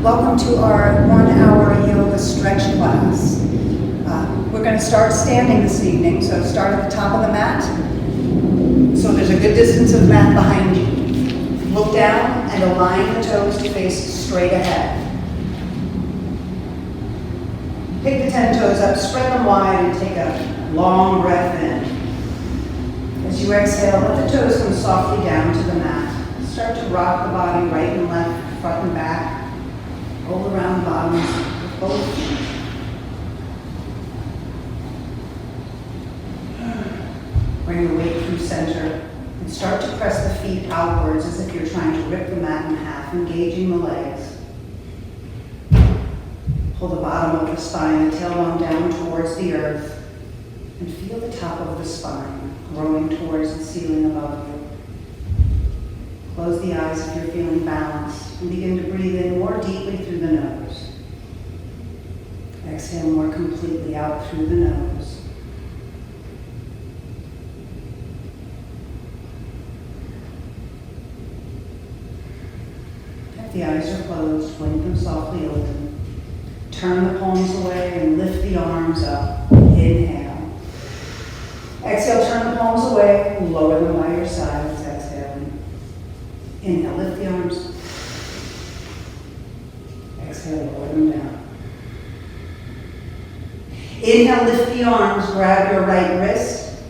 Welcome to our 1-hour yoga stretch class. We're going to start standing this evening, so start at the top of the mat. So there's a good distance of mat behind you. Look down and align the toes to face straight ahead. Pick the 10 toes up, spread them wide, and take a long breath in. As you exhale, let the toes come softly down to the mat. Start to rock the body right and left, front and back. Roll around the bottoms with both feet. Bring the weight through center and start to press the feet outwards as if you're trying to rip the mat in half, engaging the legs. Pull the bottom of the spine, the tailbone down towards the earth, and feel the top of the spine growing towards the ceiling above you. Close the eyes if you're feeling balanced and begin to breathe in more deeply through the nose. Exhale more completely out through the nose. If the eyes are closed, blink them softly open. Turn the palms away and lift the arms up. Inhale. Exhale, turn the palms away, lower them by your sides. Exhaling. Inhale, lift the arms. Exhale, lower them down. Inhale, lift the arms, grab your right wrist,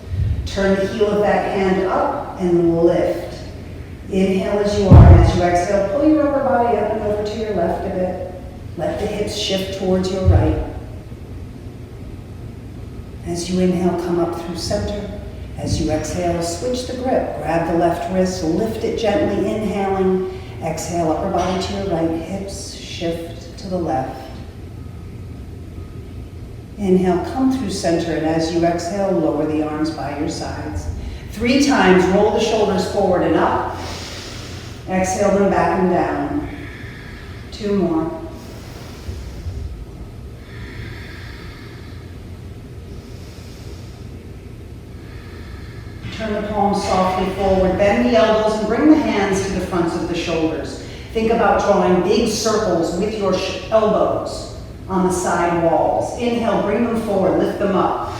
turn the heel of that hand up and lift. Inhale as you are, and as you exhale, pull your upper body up and over to your left a bit. Let the hips shift towards your right. As you inhale, come up through center. As you exhale, switch the grip. Grab the left wrist, lift it gently, inhaling. Exhale, upper body to your right, hips shift to the left. Inhale, come through center, and as you exhale, lower the arms by your sides. 3 times, roll the shoulders forward and up. Exhale them back and down. 2 more. Turn the palms softly forward, bend the elbows and bring the hands to the fronts of the shoulders. Think about drawing big circles with your elbows on the side walls. Inhale, bring them forward, lift them up.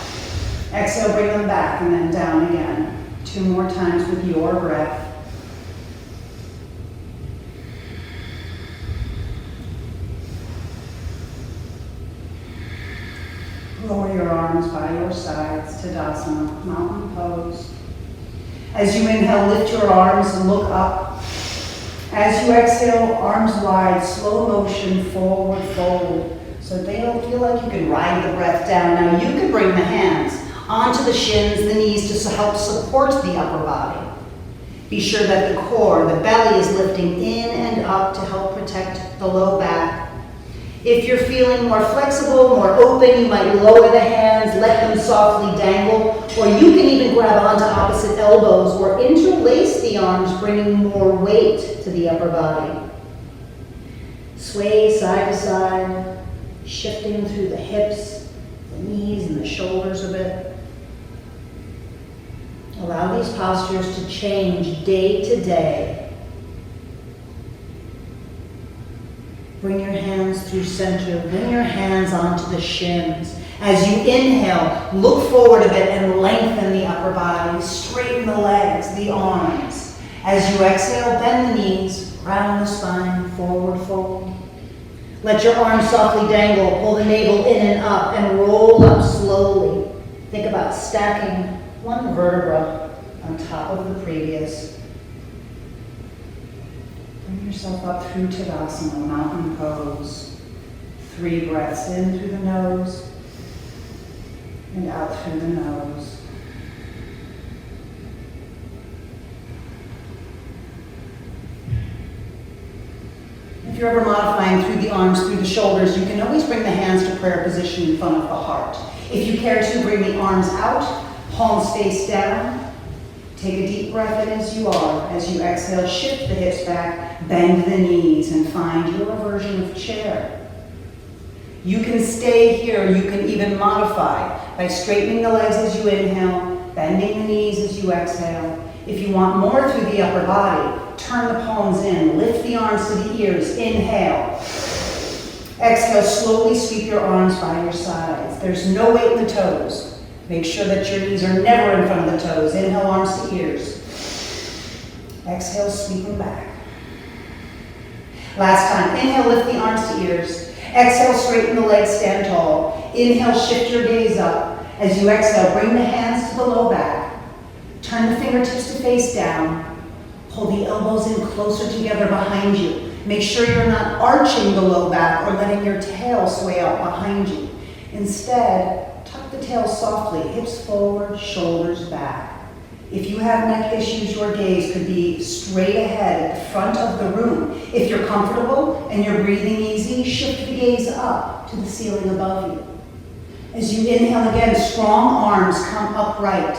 Exhale, bring them back and then down again. 2 more times with your breath. Lower your arms by your sides, Tadasana, mountain pose. As you inhale, lift your arms and look up. As you exhale, arms wide, slow motion, forward fold. So they don't feel like you can ride the breath down. Now you can bring the hands onto the shins, the knees to help support the upper body. Be sure that the core, the belly is lifting in and up to help protect the low back. If you're feeling more flexible, more open, you might lower the hands, let them softly dangle, or you can even grab onto opposite elbows or interlace the arms, bringing more weight to the upper body. Sway side to side, shifting through the hips, the knees, and the shoulders a bit. Allow these postures to change day to day. Bring your hands through center. Bring your hands onto the shins. As you inhale, look forward a bit and lengthen the upper body. Straighten the legs, the arms. As you exhale, bend the knees, round the spine, forward fold. Let your arms softly dangle. Pull the navel in and up and roll up slowly. Think about stacking one vertebra on top of the previous. Bring yourself up through Tadasana, mountain pose. 3 breaths in through the nose and out through the nose. If you're ever modifying through the arms, through the shoulders, you can always bring the hands to prayer position in front of the heart. If you care to, bring the arms out, palms face down. Take a deep breath in as you are. As you exhale, shift the hips back, bend the knees, and find your version of chair. You can stay here. You can even modify by straightening the legs as you inhale, bending the knees as you exhale. If you want more through the upper body, turn the palms in, lift the arms to the ears, inhale. Exhale, slowly sweep your arms by your sides. There's no weight in the toes. Make sure that your knees are never in front of the toes. Inhale, arms to ears. Exhale, sweep them back. Last time, inhale, lift the arms to ears. Exhale, straighten the legs, stand tall. Inhale, shift your gaze up. As you exhale, bring the hands to the low back. Turn the fingertips to face down. Pull the elbows in closer together behind you. Make sure you're not arching the low back or letting your tail sway out behind you. Instead, tuck the tail softly, hips forward, shoulders back. If you have neck issues, your gaze could be straight ahead at the front of the room. If you're comfortable and you're breathing easy, shift the gaze up to the ceiling above you. As you inhale again, strong arms come upright.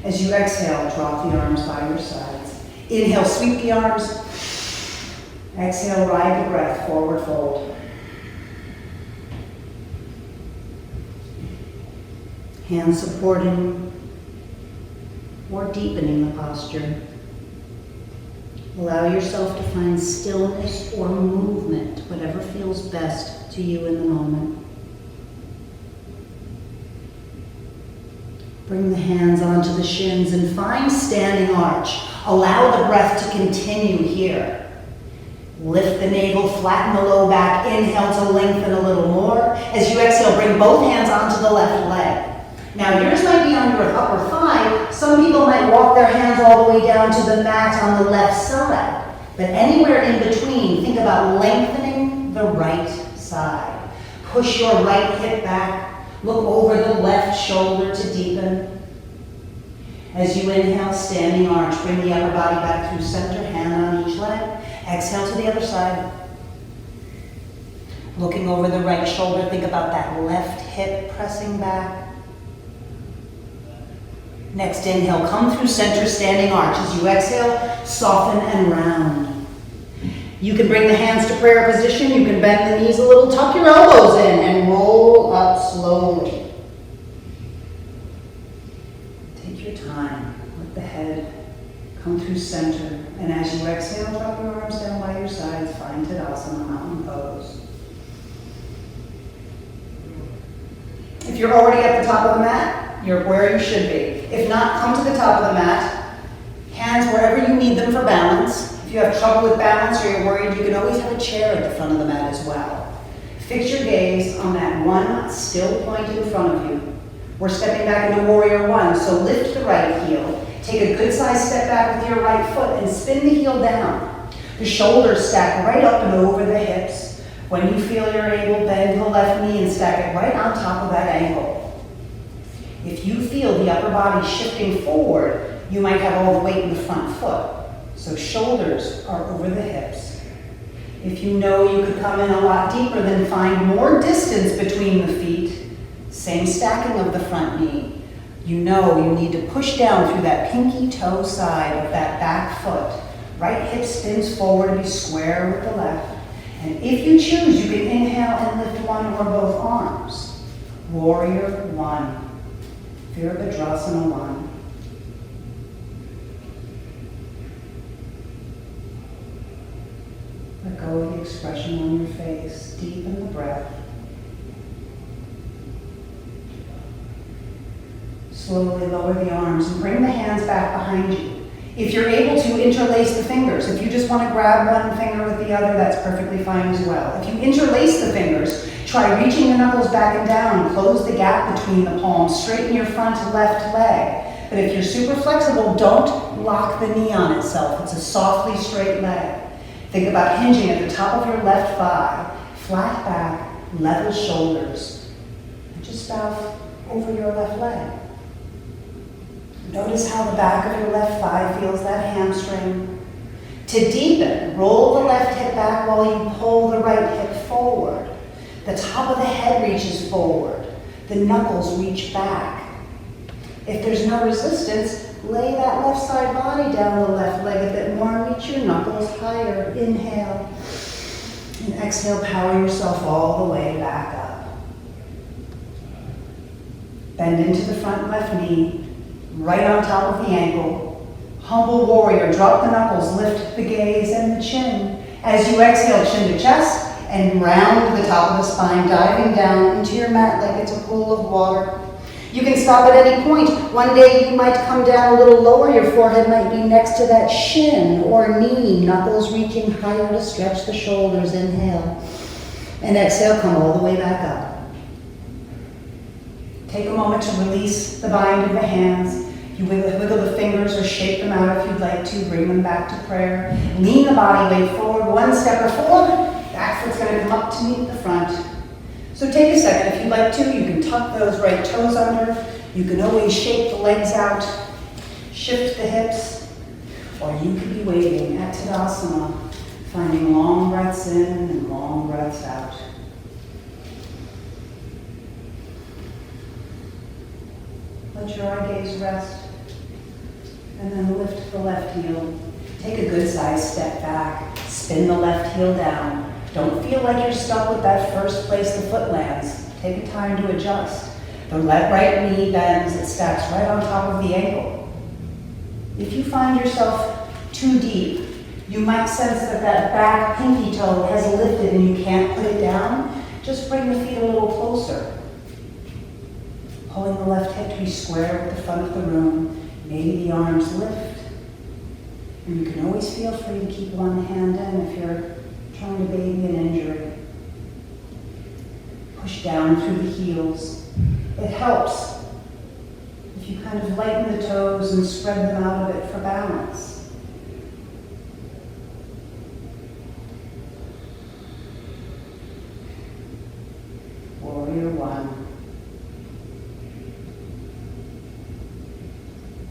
As you exhale, drop the arms by your sides. Inhale, sweep the arms. Exhale, ride the breath, forward fold. Hands supporting or deepening the posture. Allow yourself to find stillness or movement, whatever feels best to you in the moment. Bring the hands onto the shins and find standing arch. Allow the breath to continue here. Lift the navel, flatten the low back. Inhale to lengthen a little more. As you exhale, bring both hands onto the left leg. Now yours might be on your upper thigh. Some people might walk their hands all the way down to the mat on the left side. But anywhere in between, think about lengthening the right side. Push your right hip back. Look over the left shoulder to deepen. As you inhale, standing arch, bring the upper body back through center, hand on each leg. Exhale to the other side. Looking over the right shoulder, think about that left hip pressing back. Next inhale, come through center, standing arch. As you exhale, soften and round. You can bring the hands to prayer position. You can bend the knees a little, tuck your elbows in, and roll up slowly. Take your time. Let the head come through center. And as you exhale, drop your arms down by your sides. Find Tadasana, mountain pose. If you're already at the top of the mat, you're where you should be. If not, come to the top of the mat. Hands wherever you need them for balance. If you have trouble with balance or you're worried, you can always have a chair at the front of the mat as well. Fix your gaze on that one still point in front of you. We're stepping back into Warrior One, so lift the right heel. Take a good sized step back with your right foot and spin the heel down. The shoulders stack right up and over the hips. When you feel you're able, bend the left knee and stack it right on top of that ankle. If you feel the upper body shifting forward, you might have all the weight in the front foot. So shoulders are over the hips. If you know you could come in a lot deeper, then find more distance between the feet. Same stacking of the front knee. You know you need to push down through that pinky toe side of that back foot. Right hip spins forward to be square with the left. And if you choose, you can inhale and lift one or both arms. Warrior One. Virabhadrasana One. Let go of the expression on your face. Deepen the breath. Slowly lower the arms and bring the hands back behind you. If you're able to, interlace the fingers. If you just want to grab one finger with the other, that's perfectly fine as well. If you interlace the fingers, try reaching the knuckles back and down. Close the gap between the palms. Straighten your front left leg. But if you're super flexible, don't lock the knee on itself. It's a softly straight leg. Think about hinging at the top of your left thigh. Flat back, level shoulders. And just bow over your left leg. Notice how the back of your left thigh feels that hamstring. To deepen, roll the left hip back while you pull the right hip forward. The top of the head reaches forward. The knuckles reach back. If there's no resistance, lay that left side body down the left leg a bit more and reach your knuckles higher. Inhale. And exhale, power yourself all the way back up. Bend into the front left knee. Right on top of the ankle. Humble warrior, drop the knuckles, lift the gaze and the chin. As you exhale, chin to chest. and round the top of the spine, diving down into your mat like it's a pool of water. You can stop at any point. One day you might come down a little lower. Your forehead might be next to that shin or knee, knuckles reaching higher to stretch the shoulders. Inhale. And exhale, come all the way back up. Take a moment to release the bind of the hands. You wiggle the fingers or shake them out if you'd like to. Bring them back to prayer. Lean the body weight forward, one step forward. Back foot's going to come up to meet the front. So take a second. If you'd like to, you can tuck those right toes under. You can always shake the legs out, shift the hips, or you could be waiting at Tadasana, finding long breaths in and long breaths out. Let your eye gaze rest, and then lift the left heel. Take a good size step back, spin the left heel down. Don't feel like you're stuck with that first place the foot lands. Take a time to adjust. The right knee bends, it stacks right on top of the ankle. If you find yourself too deep, you might sense that that back pinky toe has lifted and you can't put it down. Just bring the feet a little closer. Pulling the left hip to be square with the front of the room. Maybe the arms lift. And you can always feel free to keep one hand in if you're trying to baby an injury. Push down through the heels. It helps if you kind of lighten the toes and spread them out a bit for balance. Warrior one.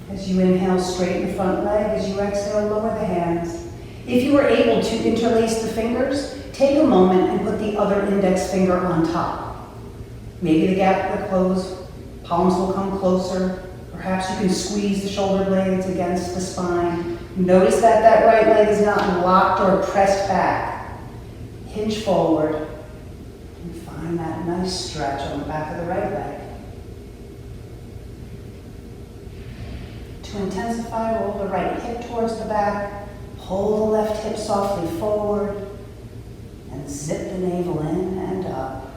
As you inhale, straighten the front leg. As you exhale, lower the hands. If you are able to interlace the fingers, take a moment and put the other index finger on top. Maybe the gap will close, palms will come closer. Perhaps you can squeeze the shoulder blades against the spine. Notice that that right leg is not locked or pressed back. Hinge forward and find that nice stretch on the back of the right leg. To intensify, roll the right hip towards the back. Pull the left hip softly forward and zip the navel in and up.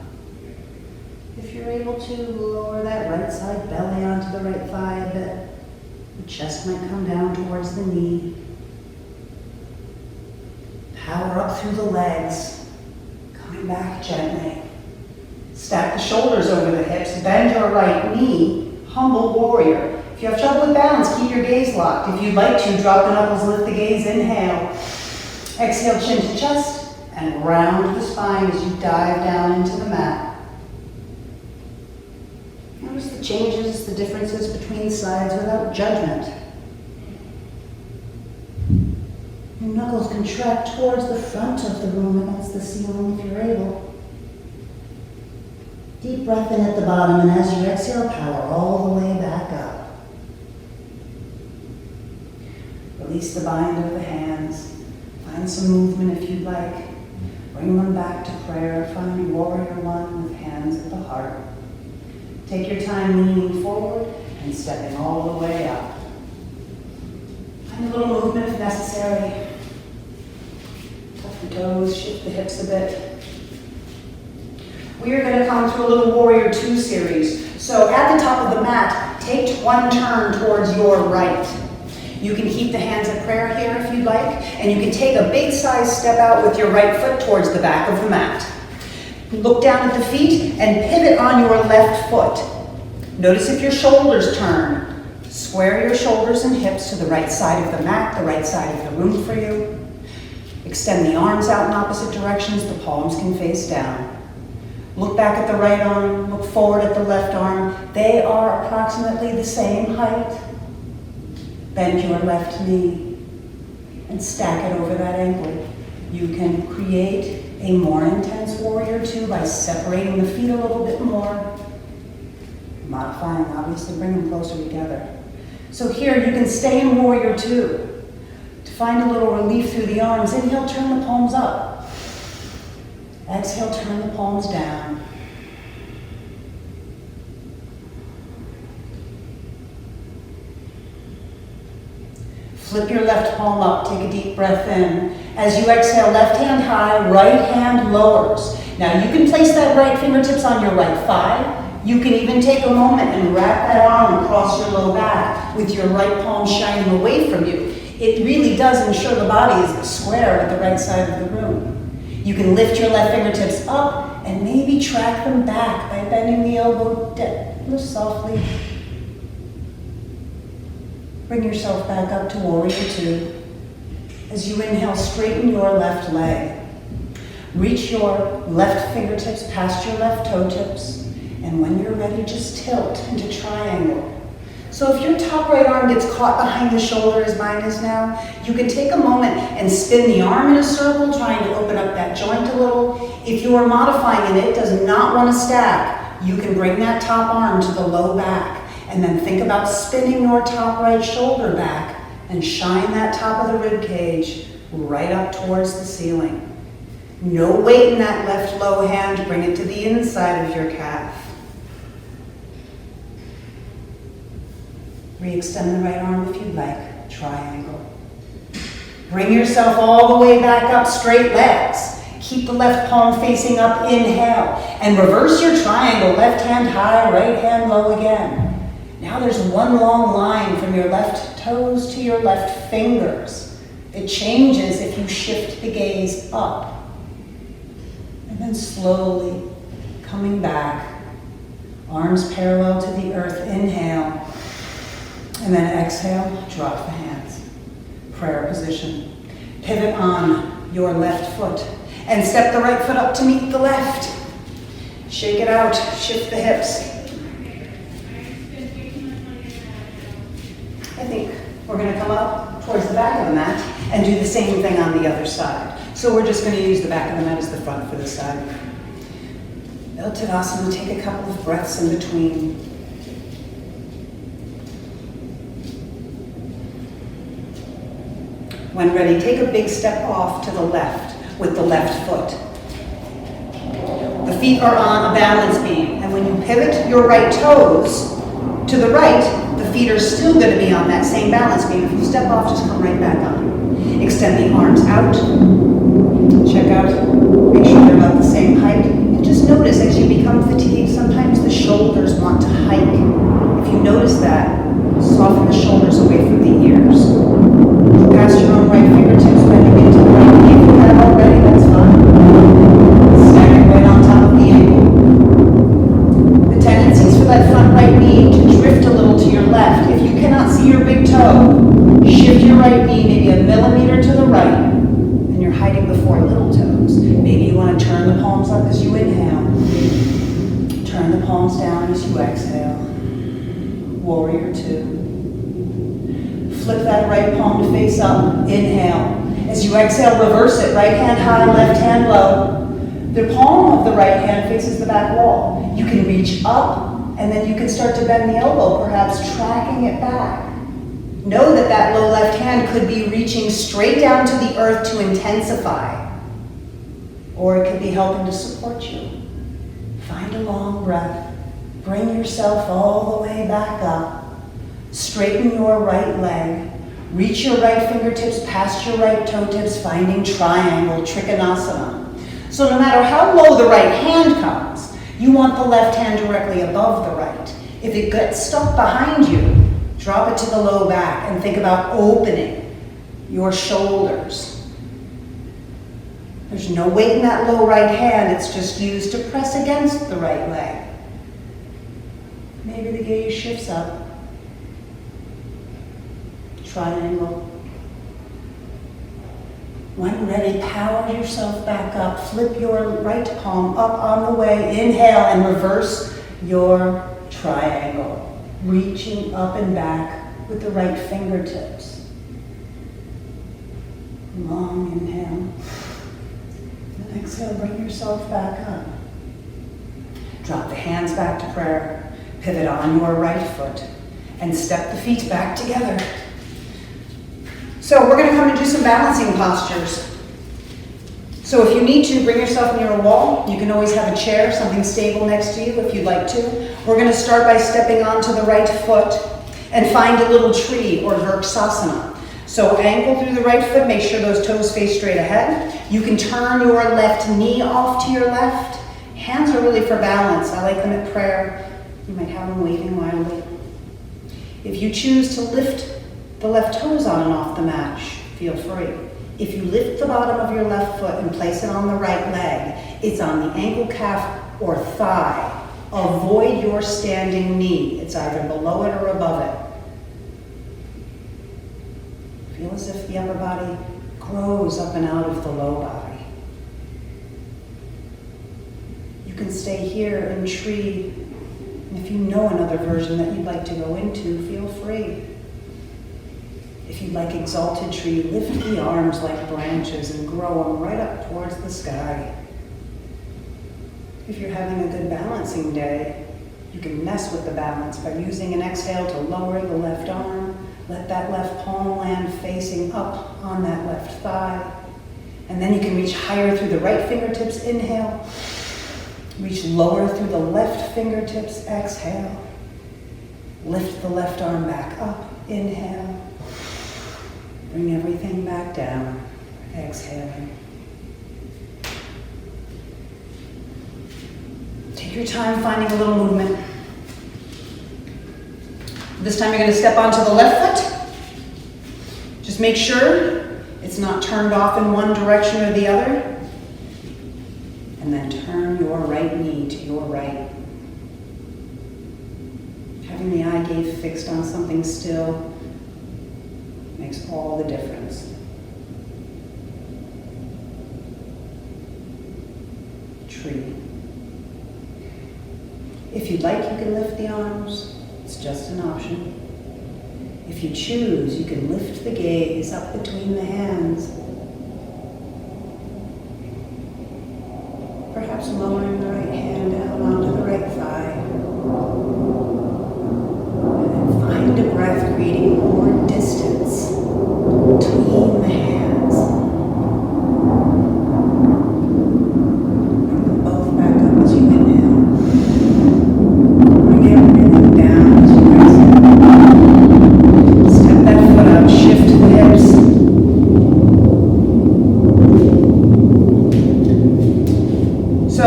If you're able to, lower that right side belly onto the right thigh a bit. The chest might come down towards the knee. Power up through the legs, coming back gently. Stack the shoulders over the hips, bend your right knee, humble warrior. If you have trouble with balance, keep your gaze locked. If you'd like to, drop the knuckles, lift the gaze, inhale. Exhale, chin to chest, and round the spine as you dive down into the mat. Notice the changes, the differences between sides without judgment. Your knuckles contract towards the front of the room against the ceiling if you're able. Deep breath in at the bottom, and as you exhale, power all the way back up. Release the bind of the hands. Find some movement if you'd like. Bring them back to prayer. Find warrior one with hands at the heart. Take your time leaning forward and stepping all the way up. Find a little movement if necessary. Tuck the toes, shift the hips a bit. We are going to come through a little warrior two series. So at the top of the mat, take one turn towards your right. You can keep the hands at prayer here if you'd like, and you can take a big size step out with your right foot towards the back of the mat. Look down at the feet and pivot on your left foot. Notice if your shoulders turn. Square your shoulders and hips to the right side of the mat, the right side of the room for you. Extend the arms out in opposite directions, the palms can face down. Look back at the right arm, look forward at the left arm. They are approximately the same height. Bend your left knee and stack it over that ankle. You can create a more intense warrior two by separating the feet a little bit more. Modifying, obviously, bring them closer together. So here you can stay in warrior two. To find a little relief through the arms, inhale, turn the palms up. Exhale, turn the palms down. Flip your left palm up, take a deep breath in. As you exhale, left hand high, right hand lowers. Now you can place that right fingertips on your right thigh. You can even take a moment and wrap that arm across your low back with your right palm shining away from you. It really does ensure the body is square at the right side of the room. You can lift your left fingertips up and maybe track them back by bending the elbow down softly. Bring yourself back up to Warrior Two. As you inhale, straighten your left leg. Reach your left fingertips past your left toe tips. And when you're ready, just tilt into triangle. So if your top right arm gets caught behind the shoulder as mine is now, you can take a moment and spin the arm in a circle, trying to open up that joint a little. If you are modifying and it does not want to stack, you can bring that top arm to the low back. And then think about spinning your top right shoulder back and shine that top of the rib cage right up towards the ceiling. No weight in that left low hand. Bring it to the inside of your calf. Re-extend the right arm if you'd like. Triangle. Bring yourself all the way back up, straight legs. Keep the left palm facing up. Inhale. And reverse your triangle. Left hand high, right hand low again. Now there's one long line from your left toes to your left fingers. It changes if you shift the gaze up. And then slowly coming back. Arms parallel to the earth. Inhale. And then exhale, drop the hands. Prayer position. Pivot on your left foot. And step the right foot up to meet the left. Shake it out, shift the hips. I think we're going to come up towards the back of the mat and do the same thing on the other side. So we're just going to use the back of the mat as the front for this side. Uttanasana, take a couple of breaths in between. When ready, take a big step off to the left with the left foot. The feet are on a balance beam, and when you pivot your right toes to the right, the feet are still going to be on that same balance beam. If you step off, just come right back on. Extend the arms out. Check out. Make sure they're about the same height. And just notice as you become fatigued, sometimes the shoulders want to hike. If you notice that, soften the shoulders away from the ears. Pass your own right fingertips, bending into the right knee. If you have already, that's fine. Stack it right on top of the ankle. The tendency is for that front right knee to drift a little to your left. If you cannot see your big toe, shift your right knee maybe a millimeter to the right, and you're hiding before little toes. Maybe you want to turn the palms up as you inhale. Turn the palms down as you exhale. Warrior Two. Flip that right palm to face up. Inhale. As you exhale, reverse it. Right hand high, left hand low. The palm of the right hand faces the back wall. You can reach up, and then you can start to bend the elbow, perhaps tracking it back. Know that that low left hand could be reaching straight down to the earth to intensify, or it could be helping to support you. Find a long breath. Bring yourself all the way back up. Straighten your right leg. Reach your right fingertips past your right toe tips, finding triangle, Trikonasana. So no matter how low the right hand comes, you want the left hand directly above the right. If it gets stuck behind you, drop it to the low back and think about opening your shoulders. There's no weight in that low right hand, it's just used to press against the right leg. Maybe the gaze shifts up. Triangle. When ready, power yourself back up. Flip your right palm up on the way. Inhale and reverse your triangle. Reaching up and back with the right fingertips. Long inhale. And exhale, bring yourself back up. Drop the hands back to prayer. Pivot on your right foot. And step the feet back together. So we're going to come and do some balancing postures. So if you need to, bring yourself near a wall. You can always have a chair, something stable next to you if you'd like to. We're going to start by stepping onto the right foot and find a little tree or Virksasana. So ankle through the right foot, make sure those toes face straight ahead. You can turn your left knee off to your left. Hands are really for balance. I like them at prayer. You might have them waving wildly. If you choose to lift the left toes on and off the mat, feel free. If you lift the bottom of your left foot and place it on the right leg, it's on the ankle, calf, or thigh. Avoid your standing knee. It's either below it or above it. Feel as if the upper body grows up and out of the low body. You can stay here in tree. And if you know another version that you'd like to go into, feel free. If you'd like exalted tree, lift the arms like branches and grow them right up towards the sky. If you're having a good balancing day, you can mess with the balance by using an exhale to lower the left arm. Let that left palm land facing up on that left thigh. And then you can reach higher through the right fingertips, inhale. Reach lower through the left fingertips, exhale. Lift the left arm back up, inhale. Bring everything back down, exhaling. Take your time finding a little movement. This time you're going to step onto the left foot. Just make sure it's not turned off in one direction or the other. And then turn your right knee to your right. Having the eye gaze fixed on something still makes all the difference. Tree. If you'd like, you can lift the arms. It's just an option. If you choose, you can lift the gaze up between the hands. Perhaps lowering the right hand down onto the right thigh. And then find a breath creating more distance between the hands. Bring them both back up as you inhale. Bring everything down as you exhale. Step that foot out, shift the hips. So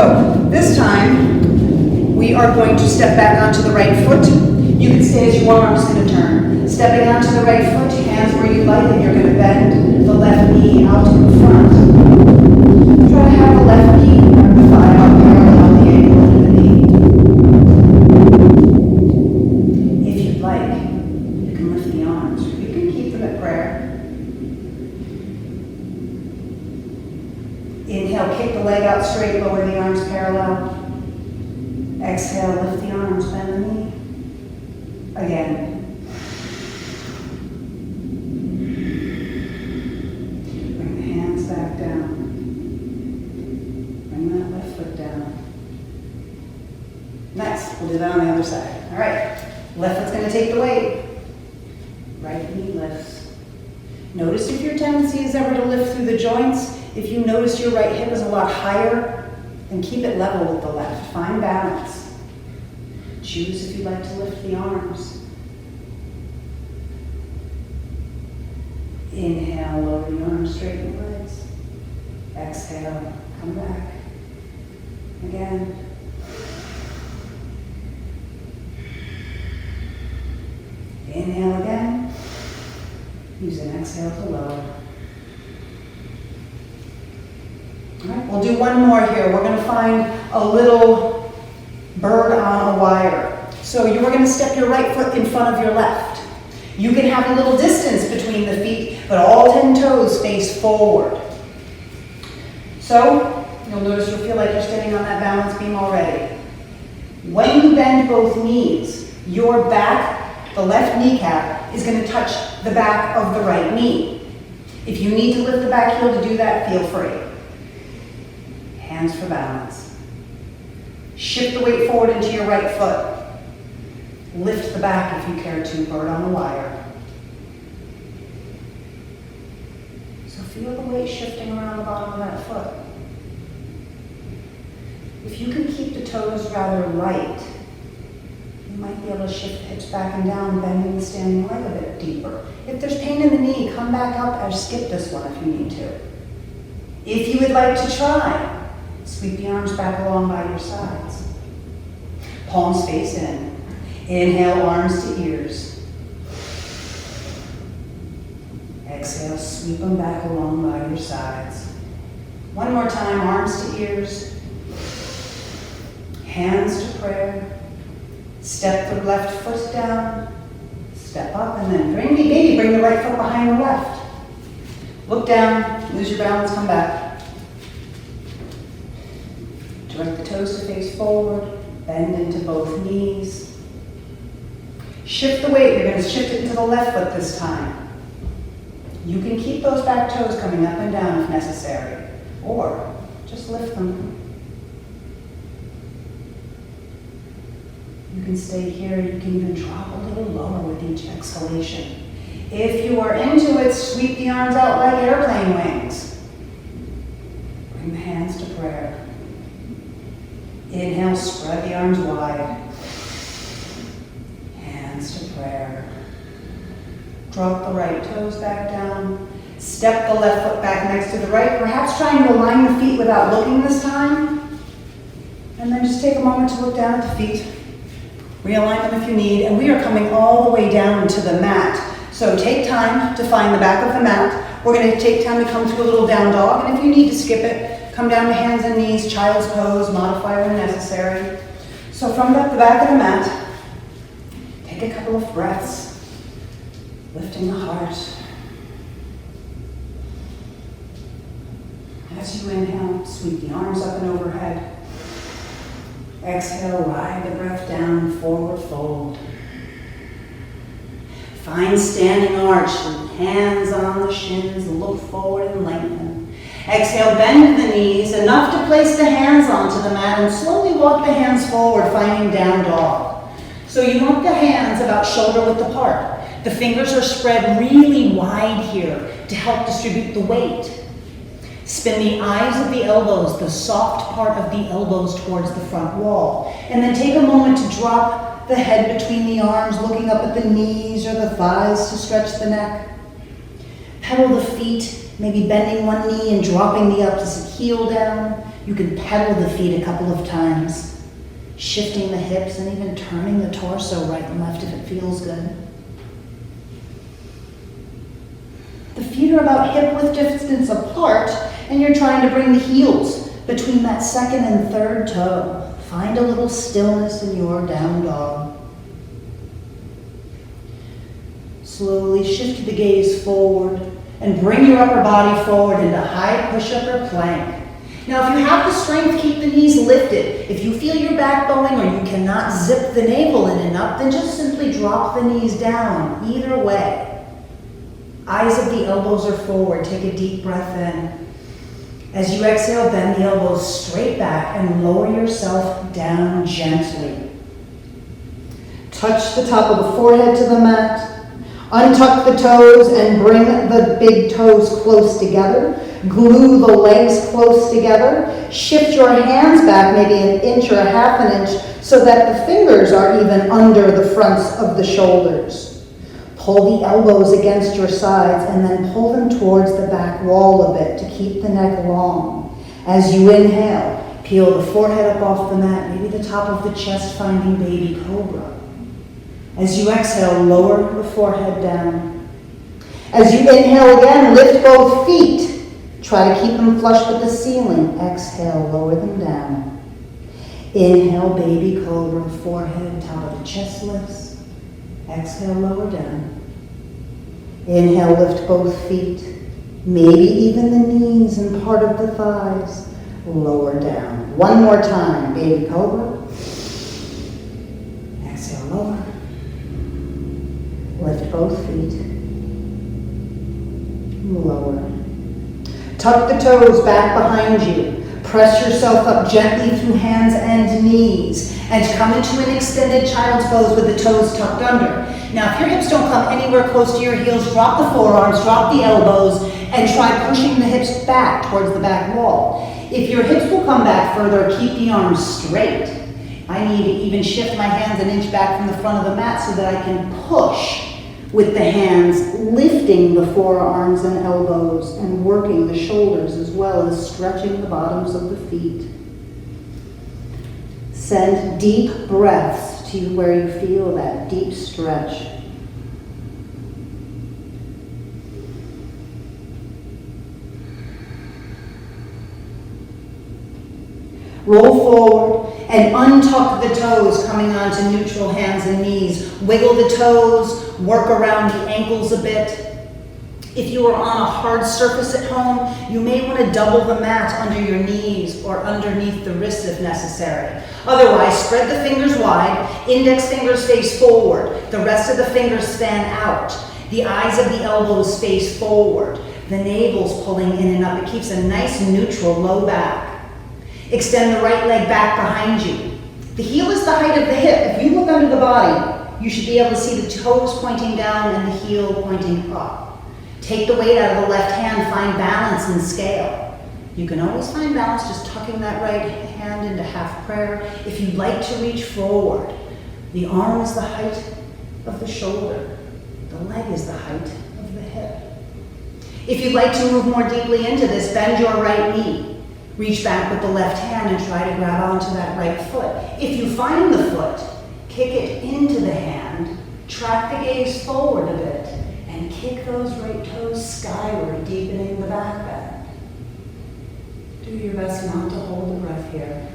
this time, we are going to step back onto the right foot. You can stay as your arm's going to turn. Stepping onto the right foot, hands where you like, and you're going to bend the left knee out in front. Try to have the left knee and the thigh out parallel the ankle and the knee. If you'd like, you can lift the arms. You can keep them at prayer. Inhale, kick the leg out straight, lower the arms parallel. Exhale, lift the arms, bend the knee. Again. Bring the hands back down. Bring that left foot down. Nice. We'll do that on the other side. All right. Left foot's going to take the weight. Right knee lifts. Notice if your tendency is ever to lift through the joints. If you notice your right hip is a lot higher, then keep it level with the left. Find balance. Choose if you'd like to lift the arms. Inhale, lower the arms, straighten the legs. Exhale, come back. Again. Inhale again. Use an exhale to lower. All right, we'll do one more here. We're going to find a little bird on a wire. So you're going to step your right foot in front of your left. You can have a little distance between the feet, but all 10 toes face forward. So you'll notice you'll feel like you're standing on that balance beam already. When you bend both knees, your back, the left kneecap, is going to touch the back of the right knee. If you need to lift the back heel to do that, feel free. Hands for balance. Shift the weight forward into your right foot. Lift the back if you care to, bird on the wire. So feel the weight shifting around the bottom of that foot. If you can keep the toes rather light, you might be able to shift the hips back and down, bending the standing leg a bit deeper. If there's pain in the knee, come back up or skip this one if you need to. If you would like to try, sweep the arms back along by your sides. Palms face in. Inhale, arms to ears. Exhale, sweep them back along by your sides. One more time, arms to ears. Hands to prayer. Step the left foot down. Step up and then bring the right foot behind the left. Look down, lose your balance, come back. Direct the toes to face forward. Bend into both knees. Shift the weight. You're going to shift it into the left foot this time. You can keep those back toes coming up and down if necessary, or just lift them. You can stay here. You can even drop a little lower with each exhalation. If you are into it, sweep the arms out like airplane wings. Bring the hands to prayer. Inhale, spread the arms wide. Hands to prayer. Drop the right toes back down. Step the left foot back next to the right, perhaps trying to align the feet without looking this time. And then just take a moment to look down at the feet. Realign them if you need. And we are coming all the way down to the mat. So take time to find the back of the mat. We're going to take time to come to a little down dog. And if you need to skip it, come down to hands and knees, child's pose, modify when necessary. So from the back of the mat, take a couple of breaths, lifting the heart. As you inhale, sweep the arms up and overhead. Exhale, ride the breath down, forward fold. Find standing arch, hands on the shins, look forward and lengthen. Exhale, bend the knees, enough to place the hands onto the mat and slowly walk the hands forward, finding down dog. So you want the hands about shoulder width apart. The fingers are spread really wide here to help distribute the weight. Spin the eyes of the elbows, the soft part of the elbows towards the front wall. And then take a moment to drop the head between the arms, looking up at the knees or the thighs to stretch the neck. Pedal the feet, maybe bending one knee and dropping the opposite heel down. You can pedal the feet a couple of times, shifting the hips and even turning the torso right and left if it feels good. The feet are about hip width distance apart, and you're trying to bring the heels between that second and third toe. Find a little stillness in your down dog. Slowly shift the gaze forward and bring your upper body forward into high push-up or plank. Now, if you have the strength, keep the knees lifted. If you feel your back bowing or you cannot zip the navel in and up, then just simply drop the knees down. Either way. Eyes of the elbows are forward. Take a deep breath in. As you exhale, bend the elbows straight back and lower yourself down gently. Touch the top of the forehead to the mat. Untuck the toes and bring the big toes close together. Glue the legs close together. Shift your hands back maybe an inch or a half an inch so that the fingers are even under the fronts of the shoulders. Pull the elbows against your sides and then pull them towards the back wall a bit to keep the neck long. As you inhale, peel the forehead up off the mat, maybe the top of the chest finding baby cobra. As you exhale, lower the forehead down. As you inhale again, lift both feet. Try to keep them flush with the ceiling. Exhale, lower them down. Inhale, baby cobra, forehead, top of the chest lifts. Exhale, lower down. Inhale, lift both feet, maybe even the knees and part of the thighs. Lower down. One more time, baby cobra. Exhale, lower. Lift both feet. Lower. Tuck the toes back behind you. Press yourself up gently through hands and knees and come into an extended child's pose with the toes tucked under. Now, if your hips don't come anywhere close to your heels, drop the forearms, drop the elbows, and try pushing the hips back towards the back wall. If your hips will come back further, keep the arms straight. I need to even shift my hands an inch back from the front of the mat so that I can push with the hands, lifting the forearms and elbows and working the shoulders as well as stretching the bottoms of the feet. Send deep breaths to where you feel that deep stretch. Roll forward and untuck the toes, coming onto neutral hands and knees. Wiggle the toes, work around the ankles a bit. If you are on a hard surface at home, you may want to double the mat under your knees or underneath the wrists if necessary. Otherwise, spread the fingers wide, index fingers face forward, the rest of the fingers fan out. The eyes of the elbows face forward, the navel's pulling in and up. It keeps a nice neutral low back. Extend the right leg back behind you. The heel is the height of the hip. If you look under the body, you should be able to see the toes pointing down and the heel pointing up. Take the weight out of the left hand, find balance and scale. You can always find balance just tucking that right hand into half prayer. If you'd like to reach forward, the arm is the height of the shoulder. The leg is the height of the hip. If you'd like to move more deeply into this, bend your right knee. Reach back with the left hand and try to grab onto that right foot. If you find the foot, kick it into the hand, track the gaze forward a bit, and kick those right toes skyward, deepening the back bend. Do your best not to hold the breath here.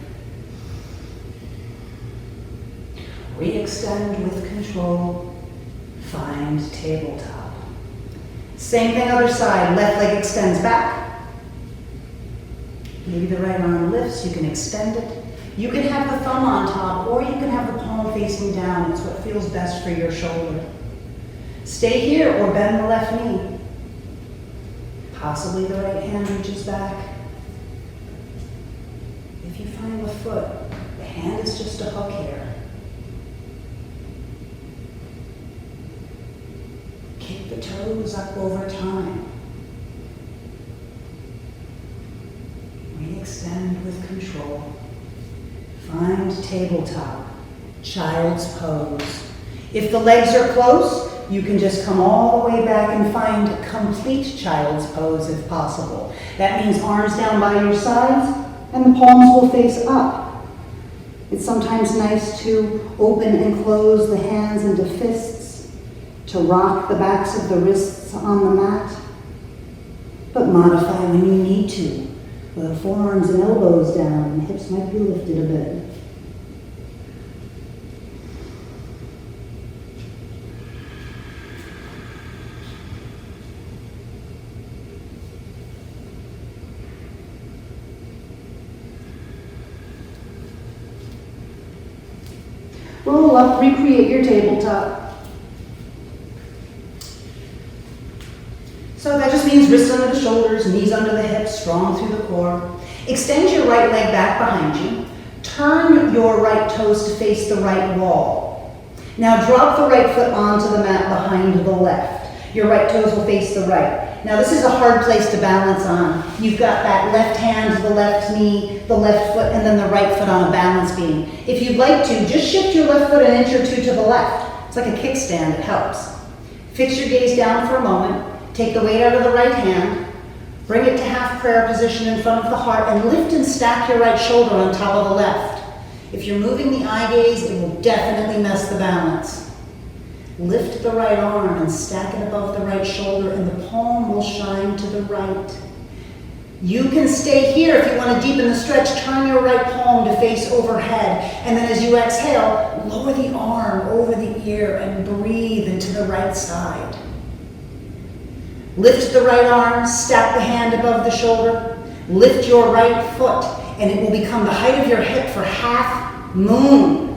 Re-extend with control. Find tabletop. Same thing other side. Left leg extends back. Maybe the right arm lifts, you can extend it. You can have the thumb on top, or you can have the palm facing down. It's what feels best for your shoulder. Stay here or bend the left knee. Possibly the right hand reaches back. If you find the foot, the hand is just a hook here. Kick the toes up over time. Extend with control. Find tabletop, child's pose. If the legs are close, you can just come all the way back and find complete child's pose if possible. That means arms down by your sides and the palms will face up. It's sometimes nice to open and close the hands into fists, to rock the backs of the wrists on the mat, but modify when you need to. The forearms and elbows down, the hips might be lifted a bit. Roll up, recreate your tabletop. So that just means wrists under the shoulders, knees under the hips, strong through the core. Extend your right leg back behind you. Turn your right toes to face the right wall. Now drop the right foot onto the mat behind the left. Your right toes will face the right. Now this is a hard place to balance on. You've got that left hand, the left knee, the left foot, and then the right foot on a balance beam. If you'd like to, just shift your left foot an inch or two to the left. It's like a kickstand, it helps. Fix your gaze down for a moment. Take the weight out of the right hand, bring it to half prayer position in front of the heart, and lift and stack your right shoulder on top of the left. If you're moving the eye gaze, it will definitely mess the balance. Lift the right arm and stack it above the right shoulder, and the palm will shine to the right. You can stay here if you want to deepen the stretch. Turn your right palm to face overhead, and then as you exhale, lower the arm over the ear and breathe into the right side. Lift the right arm, stack the hand above the shoulder, lift your right foot, and it will become the height of your hip for half moon.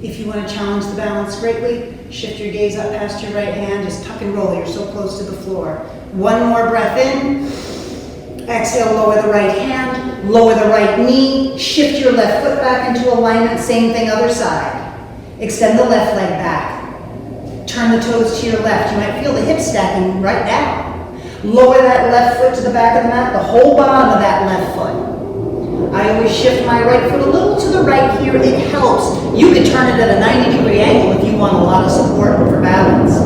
If you want to challenge the balance greatly, shift your gaze up past your right hand, just tuck and roll, you're so close to the floor. One more breath in, exhale, lower the right hand, lower the right knee, shift your left foot back into alignment, same thing other side. Extend the left leg back. Turn the toes to your left. You might feel the hips stacking right down. Lower that left foot to the back of the mat, the whole bottom of that left foot. I always shift my right foot a little to the right here. It helps. You could turn it at a 90-degree angle if you want a lot of support for balance.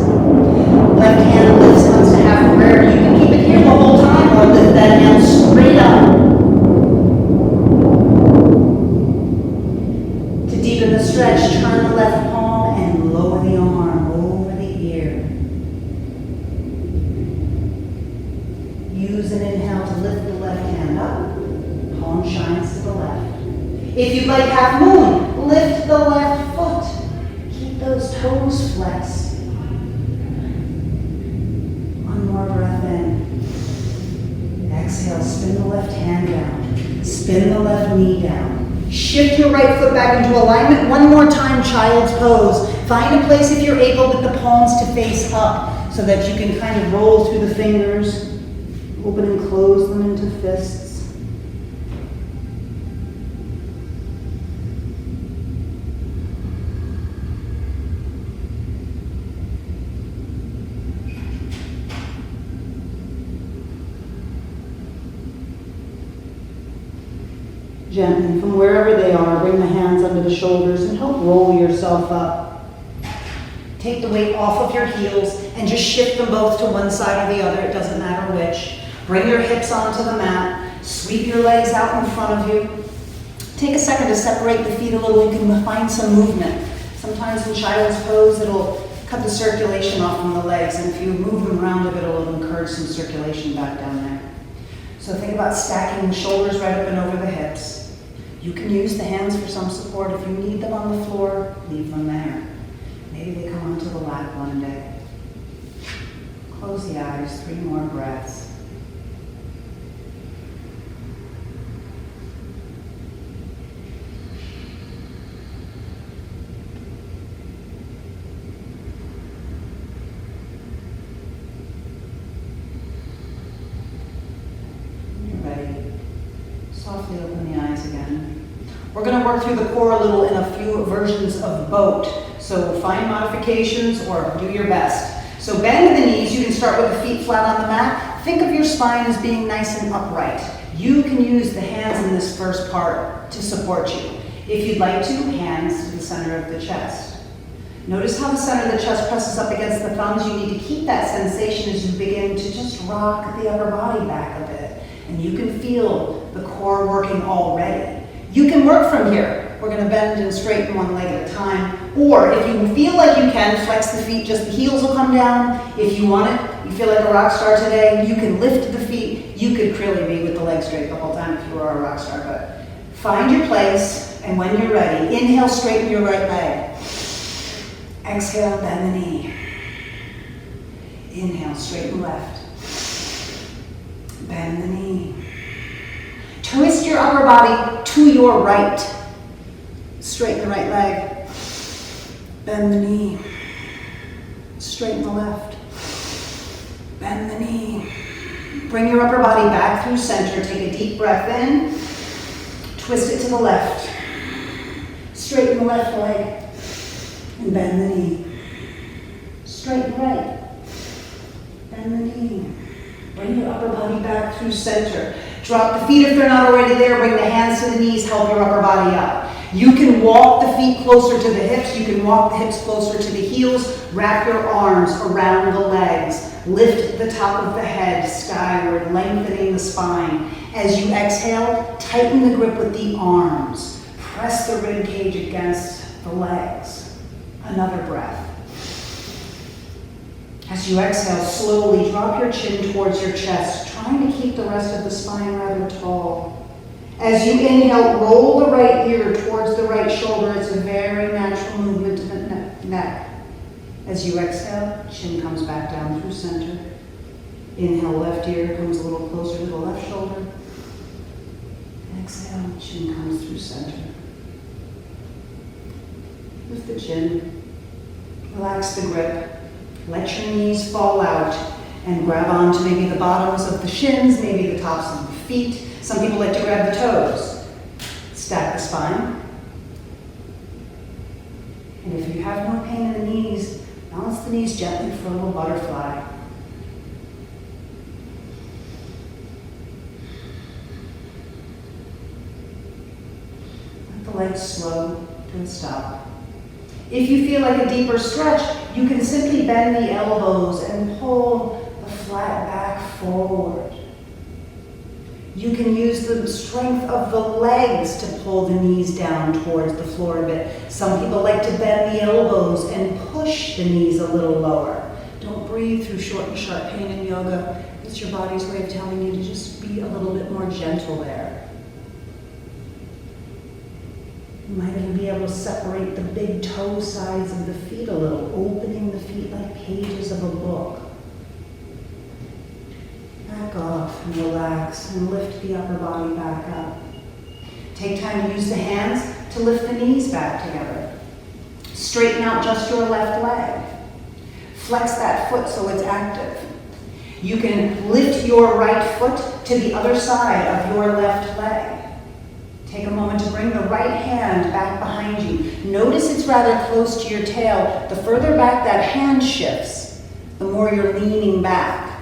Left hand lifts, comes to half prayer. You can keep it here the whole time or lift that hand straight up. To deepen the stretch, turn the left palm and lower the arm over the ear. Use an inhale to lift the left hand up. Palm shines to the left. If you'd like half moon, lift the left foot. Keep those toes flexed. One more breath in. Exhale, spin the left hand down. Spin the left knee down. Shift your right foot back into alignment. One more time, child's pose. Find a place if you're able with the palms to face up so that you can kind of roll through the fingers. Open and close them into fists. Gently, from wherever they are, bring the hands under the shoulders and help roll yourself up. Take the weight off of your heels and just shift them both to one side or the other. It doesn't matter which. Bring your hips onto the mat. Sweep your legs out in front of you. Take a second to separate the feet a little. You can find some movement. Sometimes in child's pose, it'll cut the circulation off from the legs. And if you move them around a bit, it'll encourage some circulation back down there. So think about stacking the shoulders right up and over the hips. You can use the hands for some support. If you need them on the floor, leave them there. Maybe they come onto the lap one day. Close the eyes, 3 more breaths. Softly open the eyes again. We're going to work through the core a little in a few versions of boat. So find modifications or do your best. So bend the knees. You can start with the feet flat on the mat. Think of your spine as being nice and upright. You can use the hands in this first part to support you. If you'd like to, hands to the center of the chest. Notice how the center of the chest presses up against the thumbs. You need to keep that sensation as you begin to just rock the upper body back a bit. And you can feel the core working already. You can work from here. We're going to bend and straighten one leg at a time. Or if you feel like you can, flex the feet, just the heels will come down. If you want it, you feel like a rock star today, you can lift the feet. You could really be with the legs straight the whole time if you are a rock star. But find your place, and when you're ready, inhale, straighten your right leg. Exhale, bend the knee. Inhale, straighten left. Bend the knee. Twist your upper body to your right. Straighten the right leg. Bend the knee. Straighten the left. Bend the knee. Bring your upper body back through center. Take a deep breath in. Twist it to the left. Straighten the left leg. And bend the knee. Straighten right. Bend the knee. Bring your upper body back through center. Drop the feet if they're not already there. Bring the hands to the knees. Help your upper body up. You can walk the feet closer to the hips. You can walk the hips closer to the heels. Wrap your arms around the legs. Lift the top of the head skyward, lengthening the spine. As you exhale, tighten the grip with the arms. Press the rib cage against the legs. Another breath. As you exhale, slowly drop your chin towards your chest, trying to keep the rest of the spine rather tall. As you inhale, roll the right ear towards the right shoulder. It's a very natural movement to the neck. As you exhale, chin comes back down through center. Inhale, left ear comes a little closer to the left shoulder. Exhale, chin comes through center. Lift the chin. Relax the grip. Let your knees fall out and grab onto maybe the bottoms of the shins, maybe the tops of the feet. Some people like to grab the toes. Stack the spine. And if you have no pain in the knees, balance the knees gently for a little butterfly. legs slow to a stop. If you feel like a deeper stretch, you can simply bend the elbows and pull the flat back forward. You can use the strength of the legs to pull the knees down towards the floor a bit. Some people like to bend the elbows and push the knees a little lower. Don't breathe through short and sharp pain in yoga. It's your body's way of telling you to just be a little bit more gentle there. You might even be able to separate the big toe sides of the feet a little, opening the feet like pages of a book. Back off and relax and lift the upper body back up. Take time to use the hands to lift the knees back together. Straighten out just your left leg. Flex that foot so it's active. You can lift your right foot to the other side of your left leg. Take a moment to bring the right hand back behind you. Notice it's rather close to your tail. The further back that hand shifts, the more you're leaning back.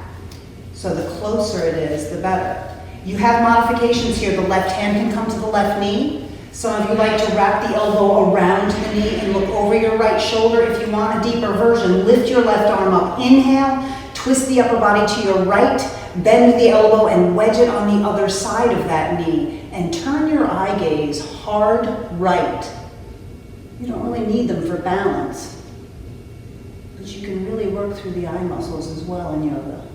So the closer it is, the better. You have modifications here. The left hand can come to the left knee. Some of you like to wrap the elbow around the knee and look over your right shoulder. If you want a deeper version, lift your left arm up. Inhale, twist the upper body to your right, bend the elbow and wedge it on the other side of that knee. And turn your eye gaze hard right. You don't really need them for balance, but you can really work through the eye muscles as well in yoga.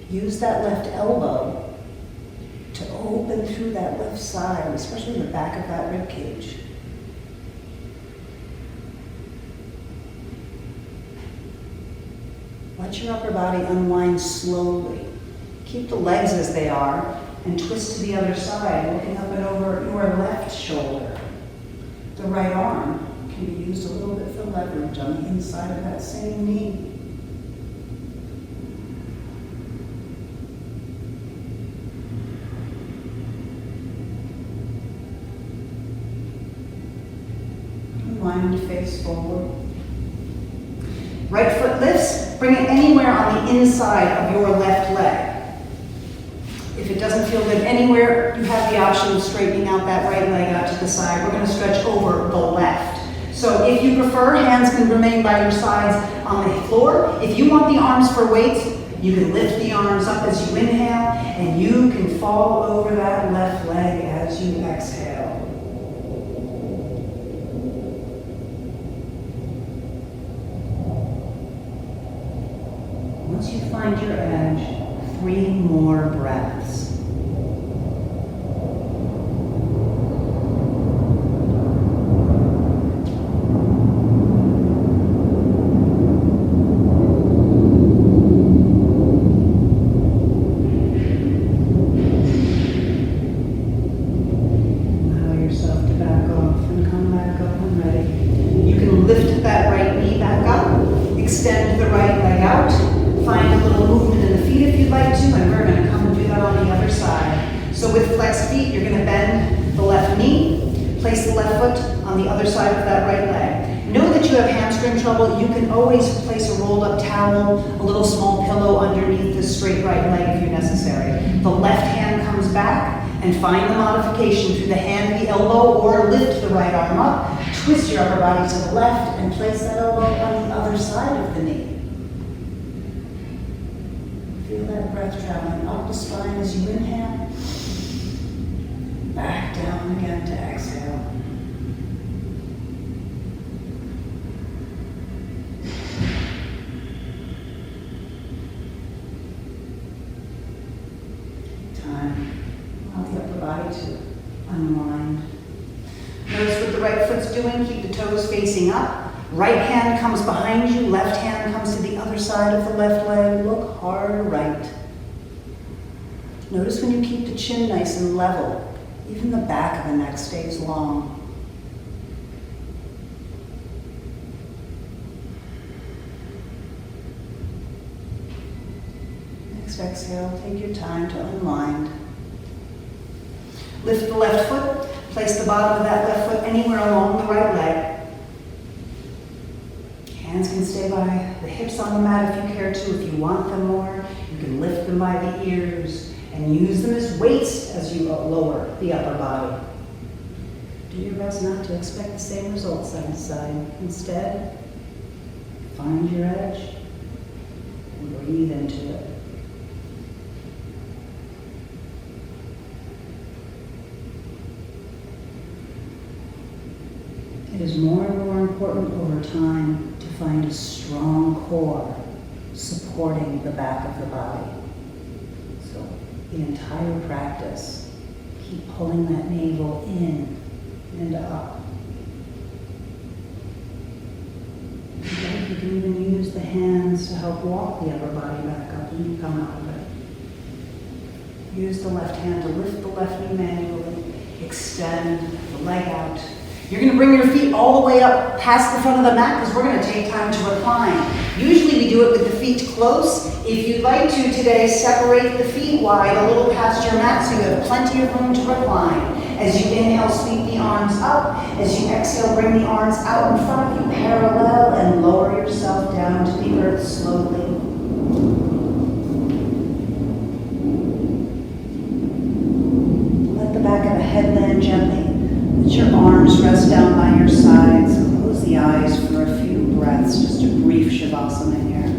Use that left elbow to open through that left side, especially the back of that rib cage. Let your upper body unwind slowly. Keep the legs as they are and twist to the other side, looking up and over your left shoulder. The right arm can be used a little bit for leverage on the inside of that same knee. Unwind, face forward. Right foot lifts, bring it anywhere on the inside of your left leg. If it doesn't feel good anywhere, you have the option of straightening out that right leg out to the side. We're going to stretch over the left. So if you prefer, hands can remain by your sides on the floor. If you want the arms for weights, you can lift the arms up as you inhale, and you can fall over that left leg as you exhale. Once you find your edge, 3 more breaths. Allow yourself to back off and come back up when ready. You can lift that right knee back up, extend the right leg out, find a little movement in the feet if you'd like to, and we're going to come and do that on the other side. So with flexed feet, you're going to bend the left knee, place the left foot on the other side of that right leg. Know that you have hamstring trouble. You can always place a rolled up towel, a little small pillow underneath the straight right leg if you're necessary. The left hand comes back, and find the modification through the hand, the elbow, or lift the right arm up. Twist your upper body to the left and place that elbow on the other side of the knee. Feel that breath traveling up the spine as you inhale, back down again to exhale. Time. Allow the upper body to unwind. Notice what the right foot's doing. Keep the toes facing up. Right hand comes behind you, left hand comes to the other side of the left leg. Look hard right. Notice when you keep the chin nice and level, even the back of the neck stays long. Next exhale, take your time to unwind. Lift the left foot, place the bottom of that left foot anywhere along the right leg. Hands can stay by the hips on the mat if you care to. If you want them more, you can lift them by the ears and use them as weights as you lower the upper body. Do your best not to expect the same results side to side. Instead, find your edge and breathe into it. It is more and more important over time to find a strong core supporting the back of the body. So the entire practice, keep pulling that navel in and up. You can even use the hands to help walk the upper body back up when you come out of it. Use the left hand to lift the left knee manually, extend the leg out. You're going to bring your feet all the way up past the front of the mat because we're going to take time to recline. Usually we do it with the feet close. If you'd like to today, separate the feet wide a little past your mat so you have plenty of room to recline. As you inhale, sweep the arms up. As you exhale, bring the arms out in front of you, parallel, and lower yourself down to the earth slowly. Let the back of the head land gently. Let your arms rest down by your sides. Close the eyes for a few breaths, just a brief Shavasana here.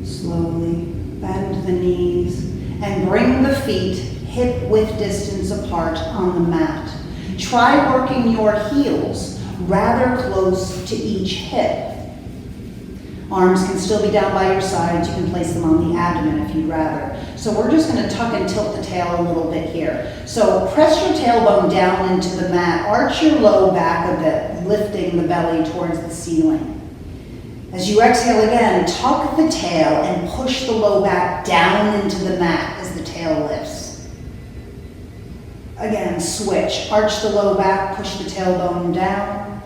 Slowly bend the knees and bring the feet hip-width distance apart on the mat. Try working your heels rather close to each hip. Arms can still be down by your sides. You can place them on the abdomen if you'd rather. So we're just going to tuck and tilt the tail a little bit here. So press your tailbone down into the mat. Arch your low back a bit, lifting the belly towards the ceiling. As you exhale again, tuck the tail and push the low back down into the mat as the tail lifts. Again, switch. Arch the low back, push the tailbone down,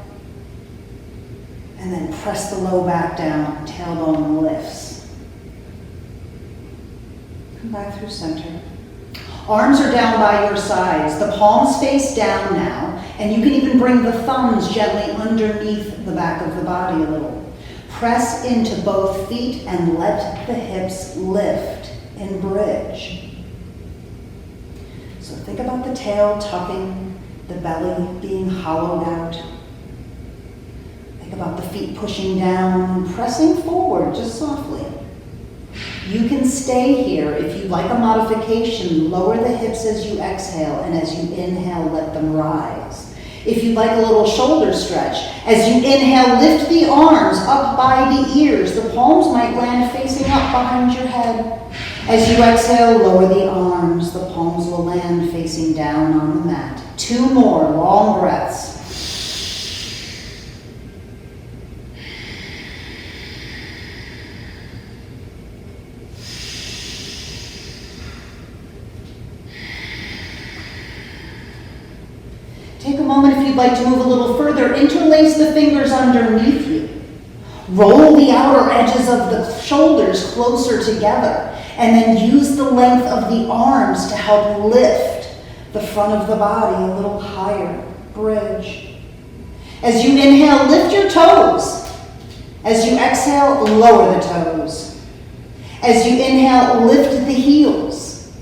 and then press the low back down, tailbone lifts. Come back through center. Arms are down by your sides. The palms face down now, and you can even bring the thumbs gently underneath the back of the body a little. Press into both feet and let the hips lift in bridge. So think about the tail tucking, the belly being hollowed out. Think about the feet pushing down and pressing forward just softly. You can stay here. If you'd like a modification, lower the hips as you exhale, and as you inhale, let them rise. If you'd like a little shoulder stretch, as you inhale, lift the arms up by the ears. The palms might land facing up behind your head. As you exhale, lower the arms. The palms will land facing down on the mat. 2 more long breaths. Take a moment if you'd like to move a little further. Interlace the fingers underneath you. Roll the outer edges of the shoulders closer together. And then use the length of the arms to help lift the front of the body a little higher. Bridge. As you inhale, lift your toes. As you exhale, lower the toes. As you inhale, lift the heels.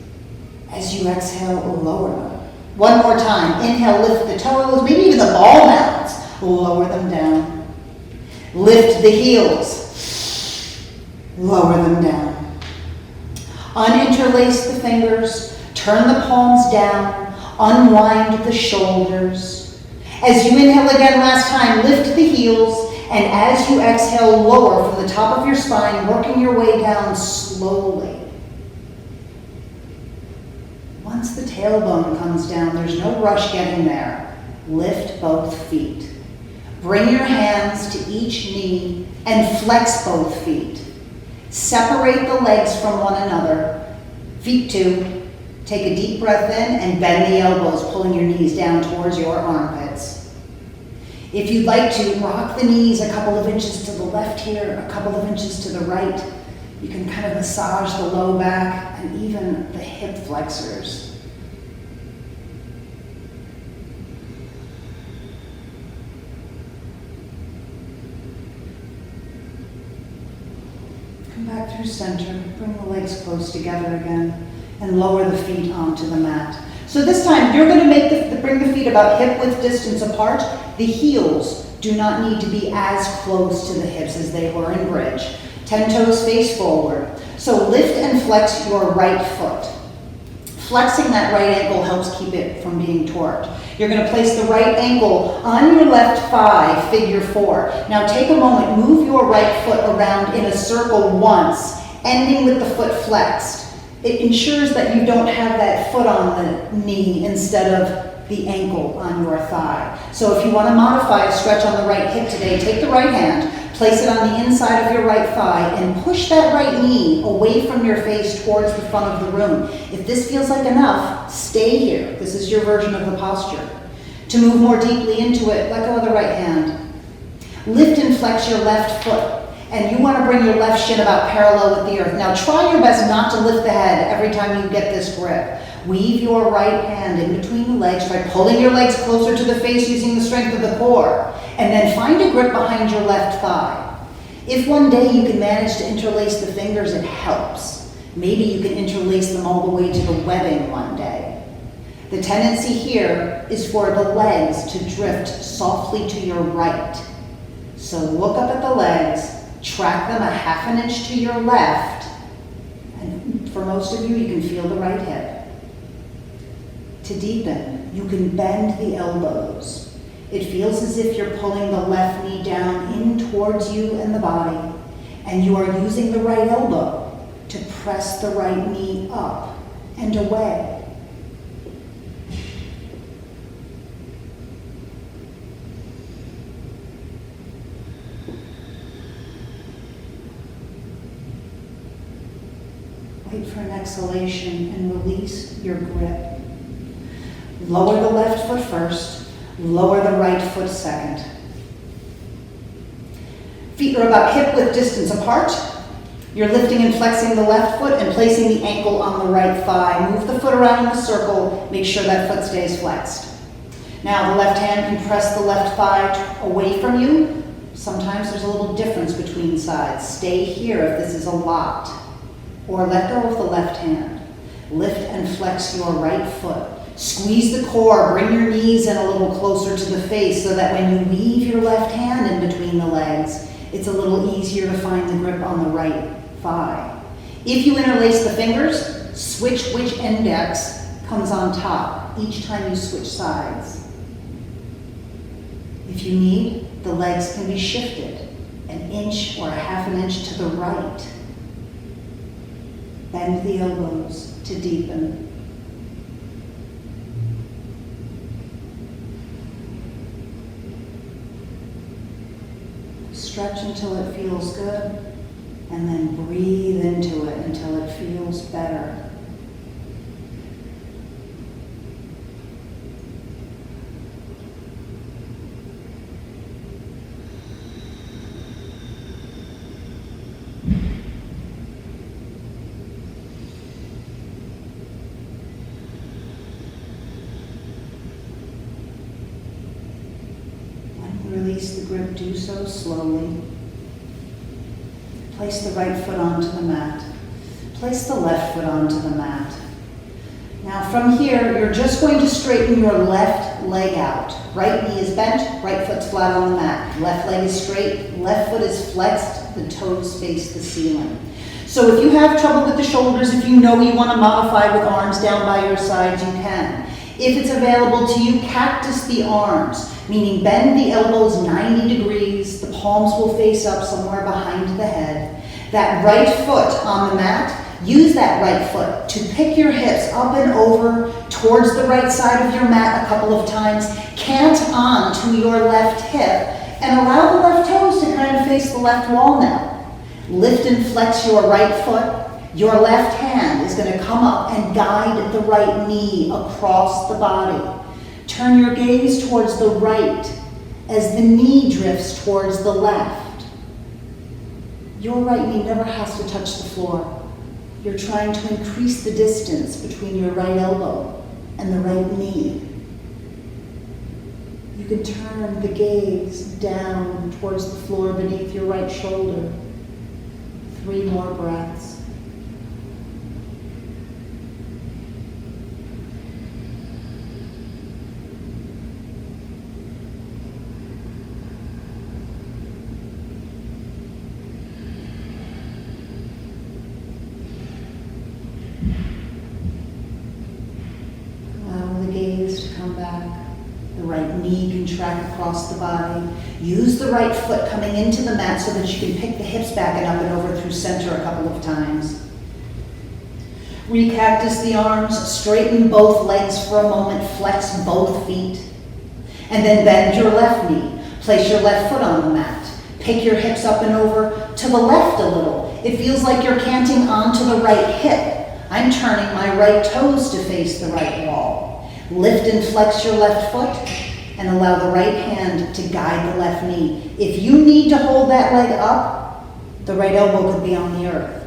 As you exhale, lower them. One more time. Inhale, lift the toes, maybe even the ball mounds. Lower them down. Lift the heels. Lower them down. Uninterlace the fingers. Turn the palms down. Unwind the shoulders. As you inhale again last time, lift the heels. And as you exhale, lower from the top of your spine, working your way down slowly. Once the tailbone comes down, there's no rush getting there. Lift both feet. Bring your hands to each knee and flex both feet. Separate the legs from one another. Feet 2. Take a deep breath in and bend the elbows, pulling your knees down towards your armpits. If you'd like to, rock the knees a couple of inches to the left here, a couple of inches to the right. You can kind of massage the low back and even the hip flexors. through center. Bring the legs close together again and lower the feet onto the mat. So this time you're going to bring the feet about hip-width distance apart. The heels do not need to be as close to the hips as they were in bridge. 10 toes face forward. So lift and flex your right foot. Flexing that right ankle helps keep it from being torqued. You're going to place the right ankle on your left thigh, figure 4. Now take a moment, move your right foot around in a circle once, ending with the foot flexed. It ensures that you don't have that foot on the knee instead of the ankle on your thigh. So if you want to modify a stretch on the right hip today, take the right hand, place it on the inside of your right thigh, and push that right knee away from your face towards the front of the room. If this feels like enough, stay here. This is your version of the posture. To move more deeply into it, let go of the right hand. Lift and flex your left foot. And you want to bring your left shin about parallel with the earth. Now try your best not to lift the head every time you get this grip. Weave your right hand in between the legs by pulling your legs closer to the face using the strength of the core. And then find a grip behind your left thigh. If one day you can manage to interlace the fingers, it helps. Maybe you can interlace them all the way to the webbing one day. The tendency here is for the legs to drift softly to your right. So look up at the legs. Track them a half an inch to your left, and for most of you, you can feel the right hip. To deepen, you can bend the elbows. It feels as if you're pulling the left knee down in towards you and the body, and you are using the right elbow to press the right knee up and away. Wait for an exhalation and release your grip. Lower the left foot first, lower the right foot second. Feet are about hip-width distance apart. You're lifting and flexing the left foot and placing the ankle on the right thigh. Move the foot around in the circle, make sure that foot stays flexed. Now the left hand can press the left thigh away from you. Sometimes there's a little difference between sides. Stay here if this is a lot. Or let go of the left hand. Lift and flex your right foot. Squeeze the core, bring your knees in a little closer to the face so that when you weave your left hand in between the legs, it's a little easier to find the grip on the right thigh. If you interlace the fingers, switch which index comes on top each time you switch sides. If you need, the legs can be shifted an inch or a half an inch to the right. Bend the elbows to deepen. Stretch until it feels good, and then breathe into it until it feels better. Release the grip, do so slowly. Place the right foot onto the mat. Place the left foot onto the mat. Now from here, you're just going to straighten your left leg out. Right knee is bent, right foot's flat on the mat. Left leg is straight, left foot is flexed, the toes face the ceiling. So if you have trouble with the shoulders, if you know you want to modify with arms down by your sides, you can. If it's available to you, cactus the arms, meaning bend the elbows 90 degrees, the palms will face up somewhere behind the head. That right foot on the mat, use that right foot to pick your hips up and over towards the right side of your mat a couple of times, cant on to your left hip, and allow the left toes to kind of face the left wall now. Lift and flex your right foot. Your left hand is going to come up and guide the right knee across the body. Turn your gaze towards the right as the knee drifts towards the left. Your right knee never has to touch the floor. You're trying to increase the distance between your right elbow and the right knee. You can turn the gaze down towards the floor beneath your right shoulder. 3 more breaths. Allow the gaze to come back. The right knee can track across the body. Use the right foot coming into the mat so that you can pick the hips back and up and over through center a couple of times. Recactus the arms, straighten both legs for a moment, flex both feet. And then bend your left knee. Place your left foot on the mat. Pick your hips up and over to the left a little. It feels like you're canting onto the right hip. I'm turning my right toes to face the right wall. Lift and flex your left foot and allow the right hand to guide the left knee. If you need to hold that leg up, the right elbow could be on the earth.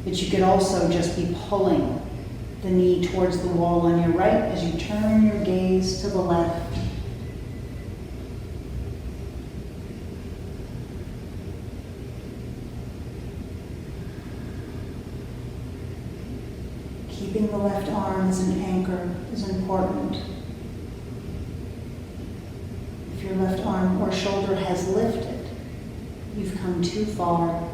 But you could also just be pulling the knee towards the wall on your right as you turn your gaze to the left. Keeping the left arm as an anchor is important. If your left arm or shoulder has lifted, you've come too far.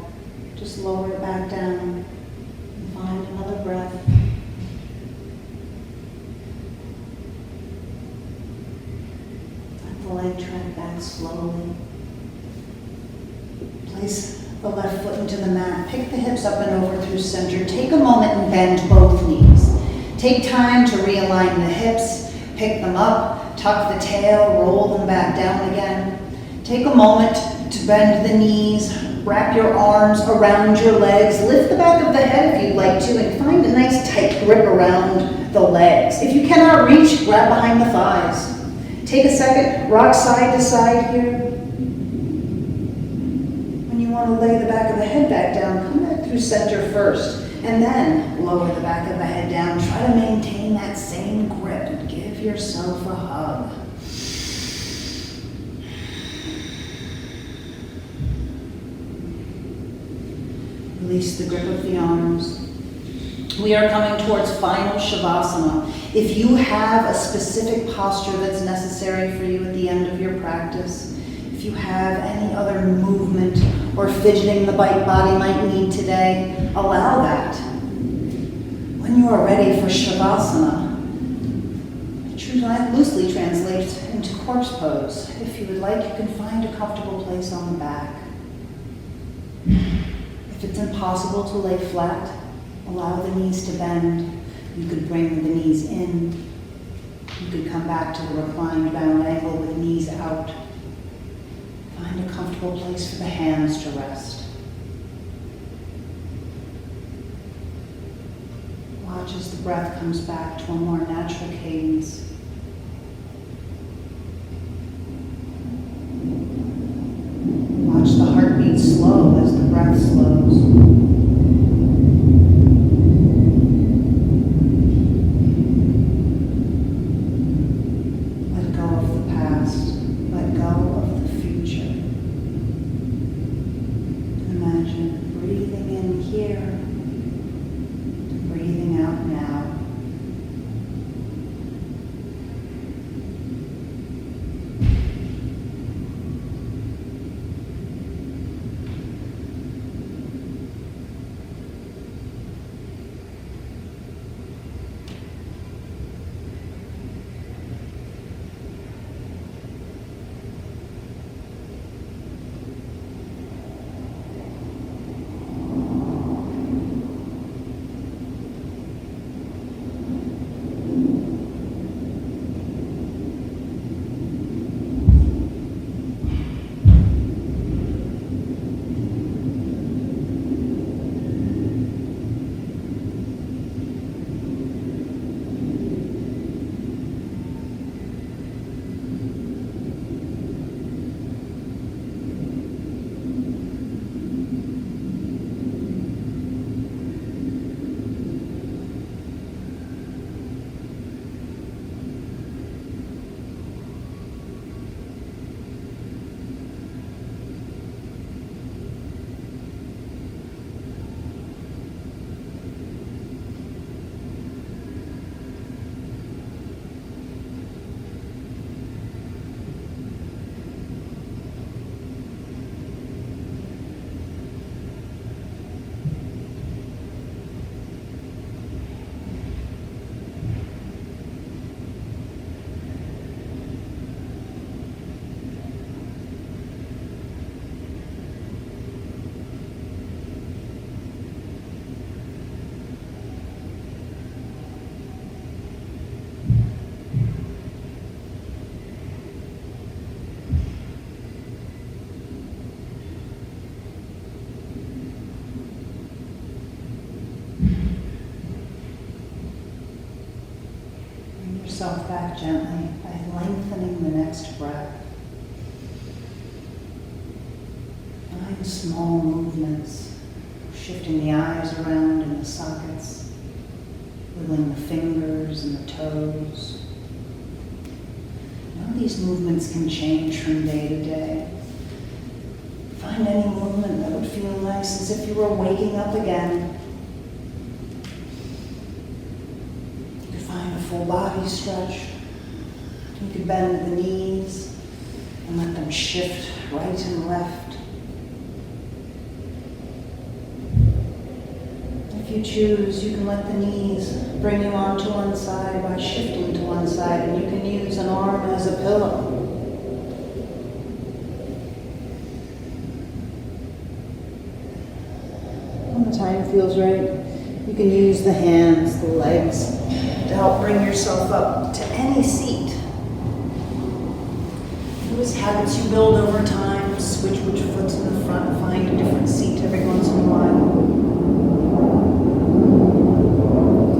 Just lower it back down and find another breath. Let the leg track back slowly. Place the left foot into the mat. Pick the hips up and over through center. Take a moment and bend both knees. Take time to realign the hips. Pick them up. Tuck the tail. Roll them back down again. Take a moment to bend the knees. Wrap your arms around your legs. Lift the back of the head if you'd like to, and find a nice tight grip around the legs. If you cannot reach, grab behind the thighs. Take a second. Rock side to side here. You want to lay the back of the head back down, come back through center first, and then lower the back of the head down. Try to maintain that same grip and give yourself a hug. Release the grip of the arms. We are coming towards final Shavasana. If you have a specific posture that's necessary for you at the end of your practice, if you have any other movement or fidgeting the body might need today, allow that. When you are ready for Shavasana, it loosely translates into corpse pose. If you would like, you can find a comfortable place on the back. If it's impossible to lay flat, allow the knees to bend. You could bring the knees in. You could come back to the reclined bound ankle with knees out. Find a comfortable place for the hands to rest. Watch as the breath comes back to a more natural cadence. Watch the heartbeat slow as the breath slows. yourself back gently by lengthening the next breath. Find small movements, shifting the eyes around in the sockets, wiggling the fingers and the toes. Know these movements can change from day to day. Find any movement that would feel nice, as if you were waking up again. You could find a full body stretch. You could bend the knees and let them shift right and left. If you choose, you can let the knees bring you onto one side by shifting to one side, and you can use an arm as a pillow. When the time feels right, you can use the hands, the legs, to help bring yourself up to any seat. Those habits you build over time, switch which foot's in the front, find a different seat every once in a while.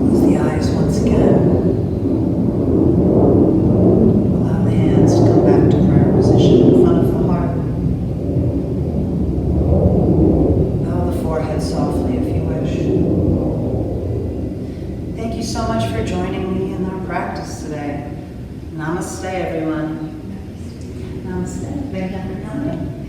Close the eyes once again. Allow the hands to come back to prayer position in front of the heart. Bow the forehead softly if you wish. Thank you so much for joining me in our practice today. Namaste, everyone. Namaste. Namaste.